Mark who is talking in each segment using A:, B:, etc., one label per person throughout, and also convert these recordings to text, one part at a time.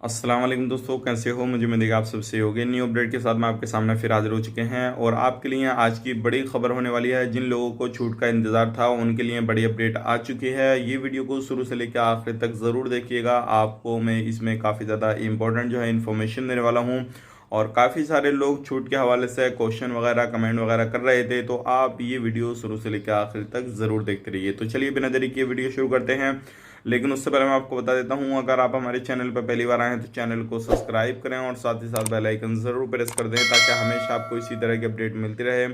A: अस्सलाम वालेकुम दोस्तों, कैसे हो? मुझे उम्मीद है कि आप सबसे होगे। न्यू अपडेट के साथ मैं आपके सामने फिर हाजिर हो चुके हैं और आपके लिए आज की बड़ी खबर होने वाली है। जिन लोगों को छूट का इंतज़ार था उनके लिए बड़ी अपडेट आ चुकी है। ये वीडियो को शुरू से लेकर आखिर तक ज़रूर देखिएगा। आपको मैं इसमें काफ़ी ज़्यादा इंपॉर्टेंट जो है इन्फॉर्मेशन देने वाला हूँ और काफ़ी सारे लोग छूट के हवाले से क्वेश्चन वगैरह कमेंट वगैरह कर रहे थे, तो आप ये वीडियो शुरू से लेकर आखिर तक ज़रूर देखते रहिए। तो चलिए बिना देरी किए वीडियो शुरू करते हैं। लेकिन उससे पहले मैं आपको बता देता हूँ, अगर आप हमारे चैनल पर पहली बार आए हैं तो चैनल को सब्सक्राइब करें और साथ ही साथ बेल आइकन ज़रूर प्रेस कर दें ताकि हमेशा आपको इसी तरह की अपडेट मिलती रहे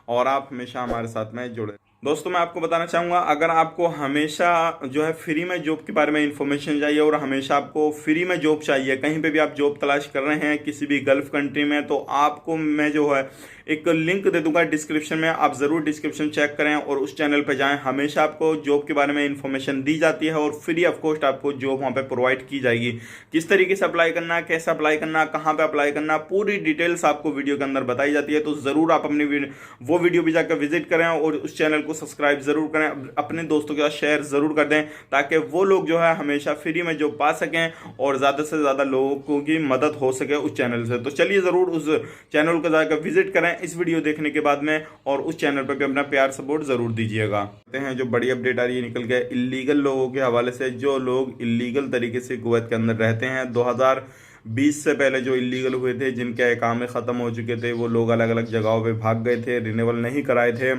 A: और आप हमेशा हमारे साथ में जुड़े। दोस्तों, मैं आपको बताना चाहूँगा, अगर आपको हमेशा जो है फ्री में जॉब के बारे में इंफॉर्मेशन चाहिए और हमेशा आपको फ्री में जॉब चाहिए, कहीं पे भी आप जॉब तलाश कर रहे हैं किसी भी गल्फ़ कंट्री में, तो आपको मैं जो है एक लिंक दे दूंगा डिस्क्रिप्शन में। आप ज़रूर डिस्क्रिप्शन चेक करें और उस चैनल पर जाएं। हमेशा आपको जॉब के बारे में इंफॉर्मेशन दी जाती है और फ्री ऑफ कॉस्ट आपको जॉब वहाँ पे प्रोवाइड की जाएगी। किस तरीके से अप्लाई करना, कैसे अप्लाई करना, कहाँ पे अप्लाई करना, पूरी डिटेल्स आपको वीडियो के अंदर बताई जाती है। तो ज़रूर आप अपनी वो वीडियो भी जाकर विजिट करें और उस चैनल को सब्सक्राइब ज़रूर करें। अपने दोस्तों के साथ शेयर ज़रूर कर दें ताकि वो लोग जो है हमेशा फ्री में जॉब पा सकें और ज़्यादा से ज़्यादा लोगों की मदद हो सके उस चैनल से। तो चलिए ज़रूर उस चैनल को जाकर विजिट करें इस वीडियो देखने के बाद में और उस चैनल पर भी अपना प्यार सपोर्ट ज़रूर दीजिएगा। कहते हैं जो बड़ी अपडेट आ रही है निकल के इलीगल लोगों के हवाले से, जो लोग इलीगल तरीके से कुवैत के अंदर रहते हैं 2020 से पहले जो इलीगल हुए थे, जिनके इकामे ख़त्म हो चुके थे, वो लोग अलग अलग जगहों पे भाग गए थे, रिन्यूअल नहीं कराए थे,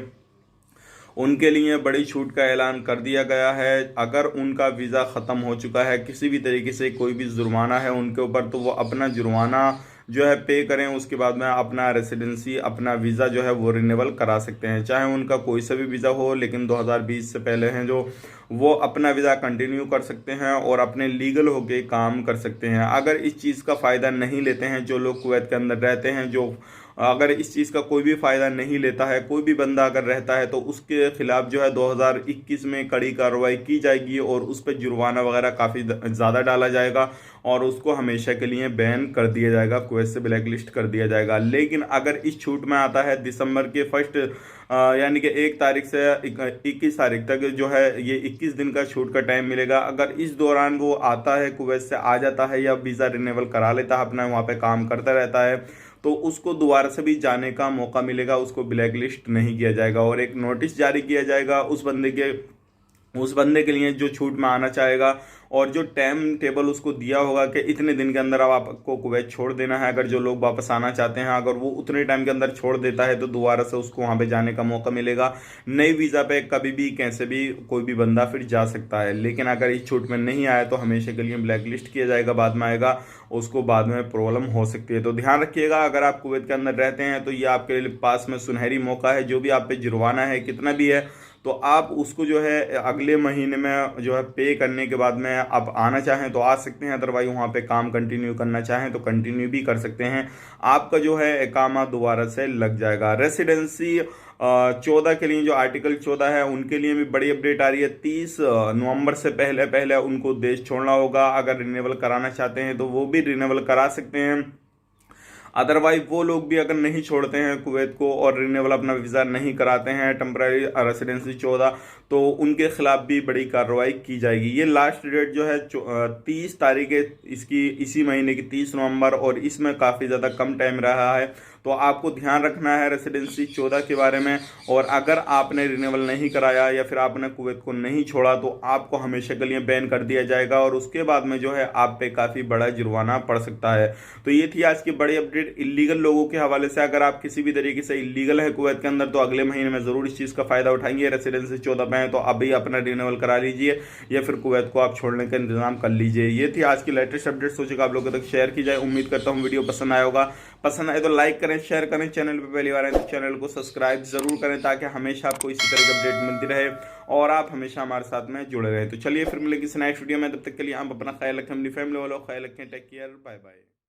A: उनके लिए बड़ी छूट का ऐलान कर दिया गया है। अगर उनका वीज़ा ख़त्म हो चुका है, किसी भी तरीके से कोई भी जुर्माना है उनके ऊपर, तो वो अपना जुर्माना जो है पे करें। उसके बाद में अपना रेसिडेंसी, अपना वीज़ा जो है वो रिन्यूअल करा सकते हैं, चाहे उनका कोई सा भी वीज़ा हो। लेकिन 2020 से पहले हैं जो, वो अपना वीज़ा कंटिन्यू कर सकते हैं और अपने लीगल होके काम कर सकते हैं। अगर इस चीज़ का फ़ायदा नहीं लेते हैं जो लोग कुवैत के अंदर रहते हैं, जो अगर इस चीज़ का कोई भी फ़ायदा नहीं लेता है, कोई भी बंदा अगर रहता है, तो उसके खिलाफ जो है 2021 में कड़ी कार्रवाई की जाएगी और उस पर जुर्माना वगैरह काफ़ी ज़्यादा डाला जाएगा और उसको हमेशा के लिए बैन कर दिया जाएगा, कुवैत से ब्लैक लिस्ट कर दिया जाएगा। लेकिन अगर इस छूट में आता है दिसंबर के फर्स्ट यानी कि 1 तारीख से 21 तारीख तक जो है, ये 21 दिन का छूट का टाइम मिलेगा। अगर इस दौरान वो आता है, कुवैत से आ जाता है या वीज़ा रिन्यूअल करा लेता है, अपना वहाँ पे काम करता रहता है, तो उसको दोबारा से भी जाने का मौका मिलेगा, उसको ब्लैक लिस्ट नहीं किया जाएगा और एक नोटिस जारी किया जाएगा उस बंदे के लिए जो छूट में आना चाहेगा और जो टाइम टेबल उसको दिया होगा कि इतने दिन के अंदर अब आपको कुवैत छोड़ देना है। अगर जो लोग वापस आना चाहते हैं, अगर वो उतने टाइम के अंदर छोड़ देता है तो दोबारा से उसको वहाँ पे जाने का मौका मिलेगा। नई वीज़ा पे कभी भी कैसे भी कोई भी बंदा फिर जा सकता है। लेकिन अगर इस छूट में नहीं आया तो हमेशा के लिए ब्लैक लिस्ट किया जाएगा, बाद में आएगा, उसको बाद में प्रॉब्लम हो सकती है। तो ध्यान रखिएगा, अगर आप कुवैत के अंदर रहते हैं तो ये आपके पास में सुनहरी मौका है। जो भी आप पे जुर्माना है कितना भी है, तो आप उसको जो है अगले महीने में जो है पे करने के बाद में आप आना चाहें तो आ सकते हैं, अदरवाइज वहाँ पे काम कंटिन्यू करना चाहें तो कंटिन्यू भी कर सकते हैं। आपका जो है इकामा दोबारा से लग जाएगा। रेसिडेंसी 14 के लिए, जो आर्टिकल 14 है, उनके लिए भी बड़ी अपडेट आ रही है। 30 नवंबर से पहले पहले उनको देश छोड़ना होगा। अगर रिन्यूअल कराना चाहते हैं तो वो भी रिन्यूअल करा सकते हैं। अदरवाइज वो लोग भी अगर नहीं छोड़ते हैं कुवैत को और रिन्यूअल अपना वीज़ा नहीं कराते हैं, टेम्पररी रेसिडेंसी 14, तो उनके खिलाफ भी बड़ी कार्रवाई की जाएगी। ये लास्ट डेट जो है 30 तारीख है इसकी, इसी महीने की 30 नवंबर, और इसमें काफ़ी ज़्यादा कम टाइम रहा है। तो आपको ध्यान रखना है रेसिडेंसी 14 के बारे में। और अगर आपने रिन्यूअल नहीं कराया या फिर आपने कुवैत को नहीं छोड़ा तो आपको हमेशा के लिए बैन कर दिया जाएगा और उसके बाद में जो है आप पे काफ़ी बड़ा जुर्माना पड़ सकता है। तो ये थी आज की बड़ी अपडेट इलीगल लोगों के हवाले से। अगर आप किसी भी तरीके से इलीगल है कुवैत के अंदर तो अगले महीने में ज़रूर इस चीज़ का फ़ायदा उठाएंगे। रेसिडेंसी 14 पे है तो अभी अपना रिन्यूअल करा लीजिए या फिर कुवैत को आप छोड़ने का इंतजाम कर लीजिए। ये थी आज की लेटेस्ट अपडेट, सोचिएगा आप लोगों तक शेयर की जाए। उम्मीद करता हूँ वीडियो पसंद आया होगा। पसंद आए तो लाइक करें, शेयर करें। चैनल पे पहली बार आए तो चैनल को सब्सक्राइब जरूर करें ताकि हमेशा आपको इसी तरह की अपडेट मिलती रहे और आप हमेशा हमारे साथ में जुड़े रहें। तो चलिए फिर मिलेंगे किसी नेक्स्ट वीडियो में, तब तक के लिए आप अपना ख्याल रखें, अपनी फैमिली वालों का ख्याल रखें। Take care, bye bye.